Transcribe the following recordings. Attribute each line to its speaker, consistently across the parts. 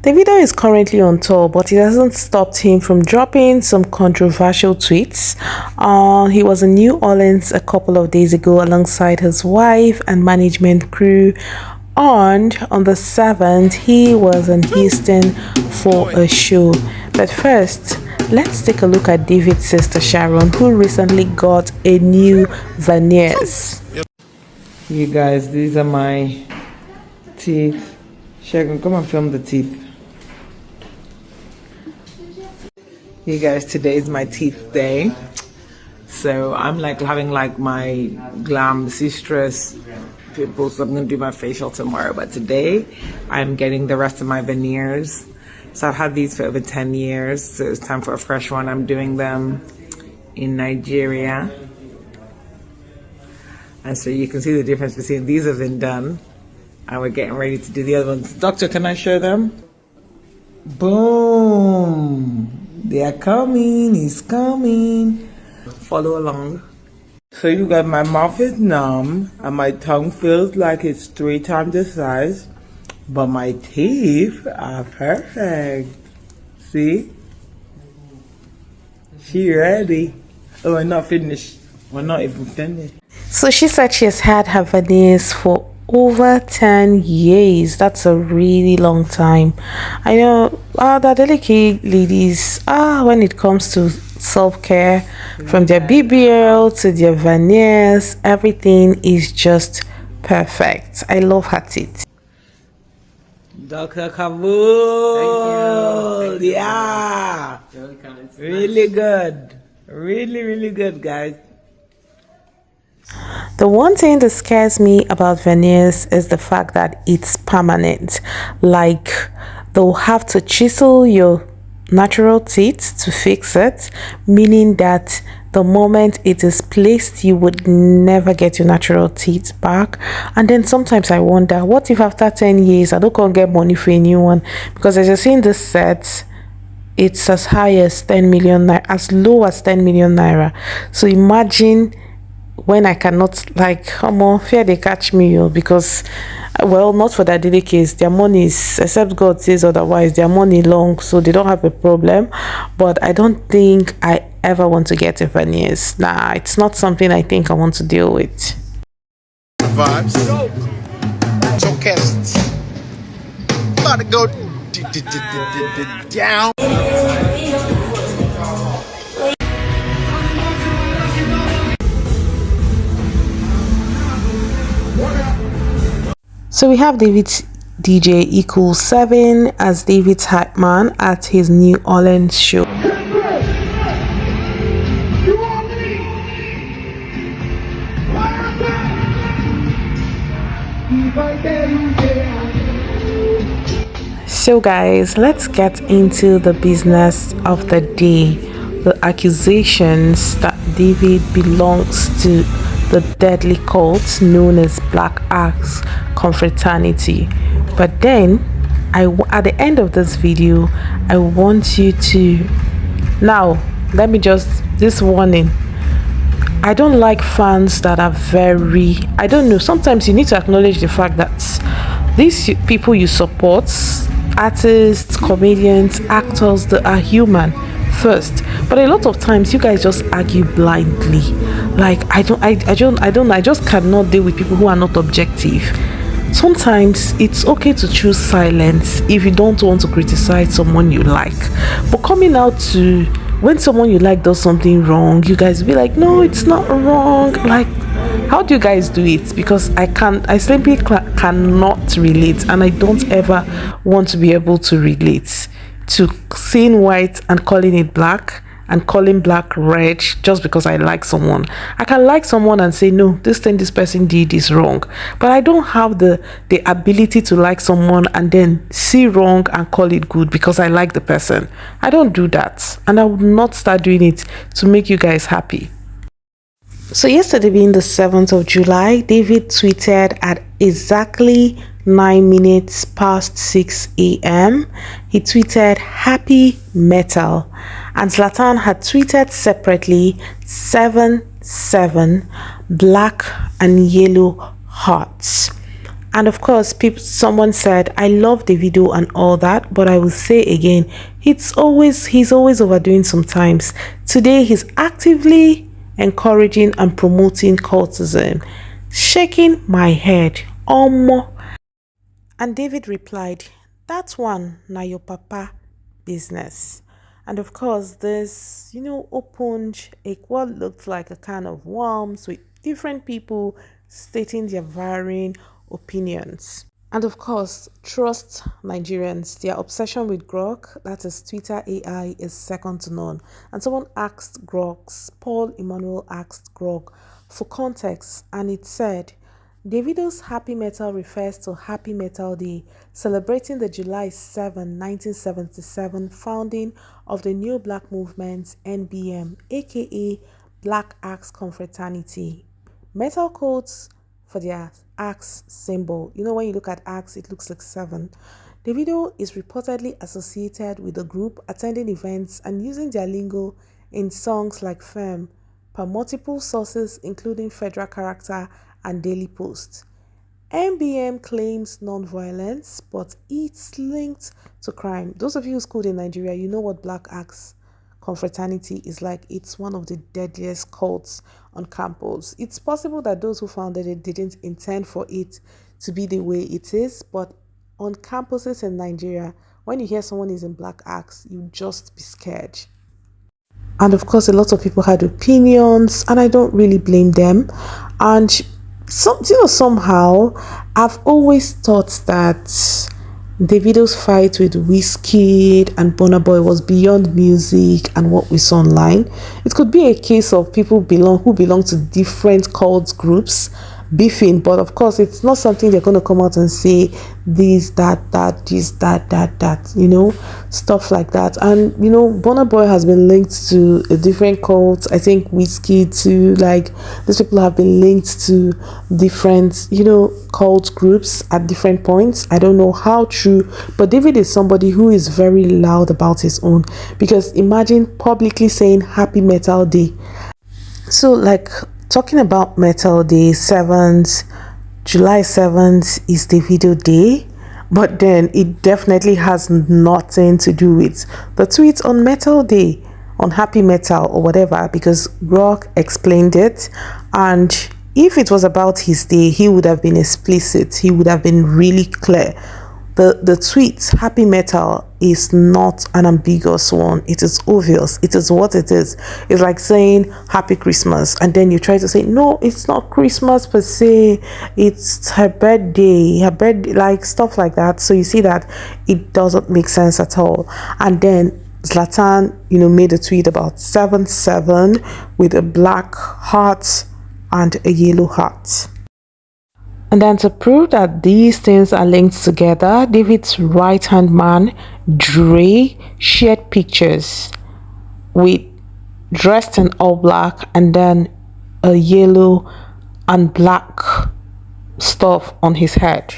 Speaker 1: Davido is currently on tour, but it hasn't stopped him from dropping some controversial tweets. He was in New Orleans a couple of days ago alongside his wife and management crew. And on the 7th, he was in Houston for a show. But first, let's take a look at David's sister Sharon, who recently got a new veneers.
Speaker 2: You guys, these are my teeth. Sharon, come and film the teeth. You guys, today is my teeth day. So I'm like having like my glam stress people, so I'm gonna do my facial tomorrow. But today I'm getting the rest of my veneers. So I've had these for over 10 years, so it's time for a fresh one. I'm doing them in Nigeria. And so you can see the difference between these have been done and we're getting ready to do the other ones. Doctor, can I show them? Boom! They are coming, it's coming. Follow along. So you got my mouth is numb and my tongue feels like it's 3 times the size, but my teeth are perfect. See? She ready. Oh, we're not finished. We're not even finished.
Speaker 1: So she said she has had her veneers for over 10 years. That's a really long time. I know the Adeleke ladies, when it comes to self-care, from their BBL to their veneers, everything is just perfect. I love her teeth.
Speaker 2: Dr. Kabul.
Speaker 3: Thank you.
Speaker 2: Yeah. Really good. Really good, guys.
Speaker 1: The one thing that scares me about veneers is the fact that it's permanent. Like, they'll have to chisel your natural teeth to fix it, meaning that the moment it is placed, you would never get your natural teeth back. And then sometimes I wonder, what if after 10 years I don't get money for a new one? Because as you're seeing this set, it's as high as 10 million naira, as low as 10 million naira. So imagine when I cannot, like, fear they catch me, because, well, not for that daily case, their money is, except God says otherwise, their money long, so they don't have a problem. But I don't think I ever want to get a veneers. Nah, it's not something I think I want to deal with.
Speaker 4: Vibes. So cast. About to go down.
Speaker 1: So we have David's DJ equals 7 as David's hype man at his New Orleans show. So guys, let's get into the business of the day. The accusations that David belongs to the deadly cult known as Black Axe Confraternity. But then at the end of this video, I want you to, now let me just, this warning, I don't like fans that are very, I don't know, sometimes you need to acknowledge the fact that these people you support, artists, comedians, actors, they are human first. But a lot of times you guys just argue blindly. Like, I just cannot deal with people who are not objective. Sometimes it's okay to choose silence if you don't want to criticize someone you like. But coming out to, when someone you like does something wrong, you guys be like, no, it's not wrong. Like, how do you guys do it? Because I simply cannot relate, and I don't ever want to be able to relate to seeing white and calling it black and calling black red just because I like someone. I can like someone and say, no, this thing this person did is wrong. But I don't have the ability to like someone and then see wrong and call it good because I like the person. I don't do that. And I would not start doing it to make you guys happy. So yesterday being the 7th of July, David tweeted at exactly 9 minutes past 6 a.m. He tweeted happy metal, and Zlatan had tweeted separately 7 black and yellow hearts. And of course, someone said, I love Davido and all that, but I will say again, he's always overdoing sometimes. Today, he's actively encouraging and promoting cultism. Shaking my head. And David replied, that one, na your papa business. And of course, this, opened what looked like a can of worms with different people stating their varying opinions. And of course, trust Nigerians. Their obsession with Grok, that is Twitter AI, is second to none. And someone asked Grok, Paul Emmanuel asked Grok for context, and it said, Davido's Happy Metal refers to Happy Metal Day, celebrating the July 7, 1977 founding of the New Black Movement, NBM, aka Black Axe Confraternity. Metal codes for their axe symbol. When you look at axe, it looks like 7. Davido is reportedly associated with the group, attending events and using their lingo in songs like Femme, per multiple sources including Federal Character and Daily Post. NBM claims non-violence, but it's linked to crime. Those of you who schooled in Nigeria, you know what Black Axe Confraternity is like. It's one of the deadliest cults on campus. It's possible that those who founded it didn't intend for it to be the way it is, but on campuses in Nigeria, when you hear someone is in Black Axe, you just be scared. And of course, a lot of people had opinions, and I don't really blame them. And somehow, I've always thought that Davido's fight with Wizkid and Burna Boy was beyond music and what we saw online. It could be a case of people who belong to different cult groups beefing, but of course it's not something they're going to come out and say this, that, stuff like that. And Burna Boy has been linked to a different cult. I think Wizkid too. Like, these people have been linked to different cult groups at different points. I don't know how true, but David is somebody who is very loud about his own, because imagine publicly saying Happy Metal Day. So, like, talking about Metal Day, July 7th is Davido Day, but then it definitely has nothing to do with the tweet on Metal Day, on Happy Metal or whatever, because Rock explained it. And if it was about his day, he would have been explicit, he would have been really clear. The tweet Happy Metal is not an ambiguous one. It is obvious. It is what it is. It's like saying Happy Christmas, and then you try to say, no, it's not Christmas per se, it's her birthday, like stuff like that. So you see that it doesn't make sense at all. And then Zlatan, made a tweet about 7-7 with a black heart and a yellow heart. And then to prove that these things are linked together, David's right-hand man, Dre, shared pictures with dressed in all black and then a yellow and black stuff on his head.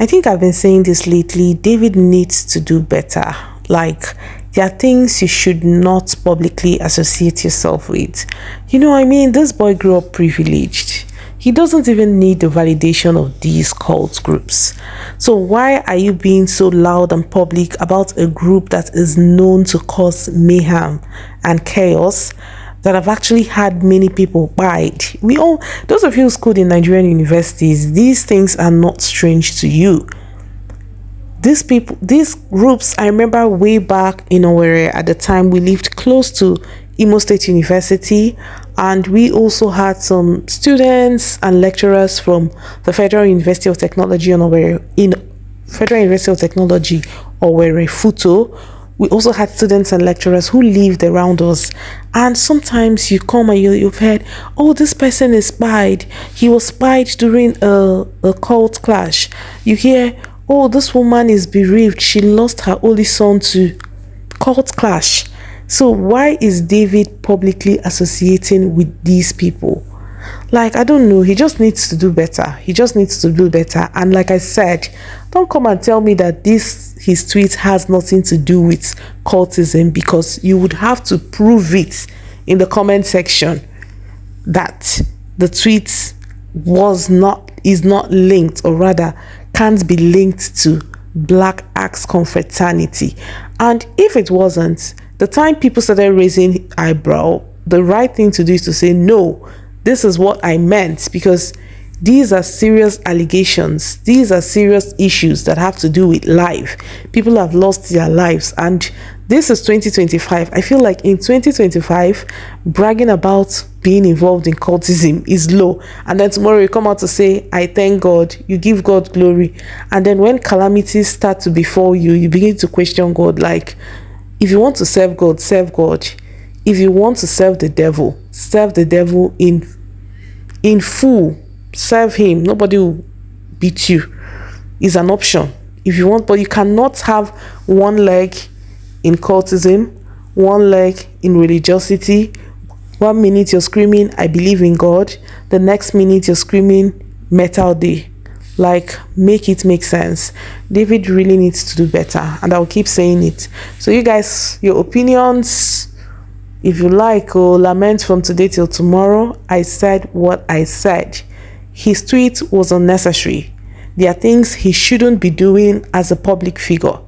Speaker 1: I think I've been saying this lately, David needs to do better. Like, there are things you should not publicly associate yourself with. This boy grew up privileged. He doesn't even need the validation of these cult groups. So why are you being so loud and public about a group that is known to cause mayhem and chaos, that have actually had many people bite? Those of you who schooled in Nigerian universities, these things are not strange to you. These groups, I remember way back in Owerri, at the time we lived close to Imo State University, and we also had some students and lecturers from the Federal University of Technology Owerri, Futo. We also had students and lecturers who lived around us, and sometimes you come and you've heard, oh, this person is spied. He was spied during a cult clash. You hear, oh, this woman is bereaved. She lost her only son to cult clash. So why is David publicly associating with these people? Like, I don't know. He just needs to do better. And like I said, don't come and tell me that his tweet has nothing to do with cultism, because you would have to prove it in the comment section that the tweet was not is not linked, or rather can't be linked to Black Axe confraternity. And if it wasn't, the time people started raising eyebrow, the right thing to do is to say, no, this is what I meant, because these are serious allegations. These are serious issues that have to do with life. People have lost their lives, and this is 2025. I feel like in 2025, bragging about being involved in cultism is low. And then tomorrow you come out to say, I thank God, you give God glory. And then when calamities start to befall you, you begin to question God. Like, if you want to serve God, serve God. If you want to serve the devil in full. Serve him. Nobody will beat you. It's an option if you want, but you cannot have one leg in cultism, one leg in religiosity. 1 minute you're screaming, I believe in God. The next minute you're screaming, metal day. Like, make it make sense. David really needs to do better, and I'll keep saying it. So you guys, your opinions, if you like, or lament from today till tomorrow. I said what I said. His tweet was unnecessary. There are things he shouldn't be doing as a public figure.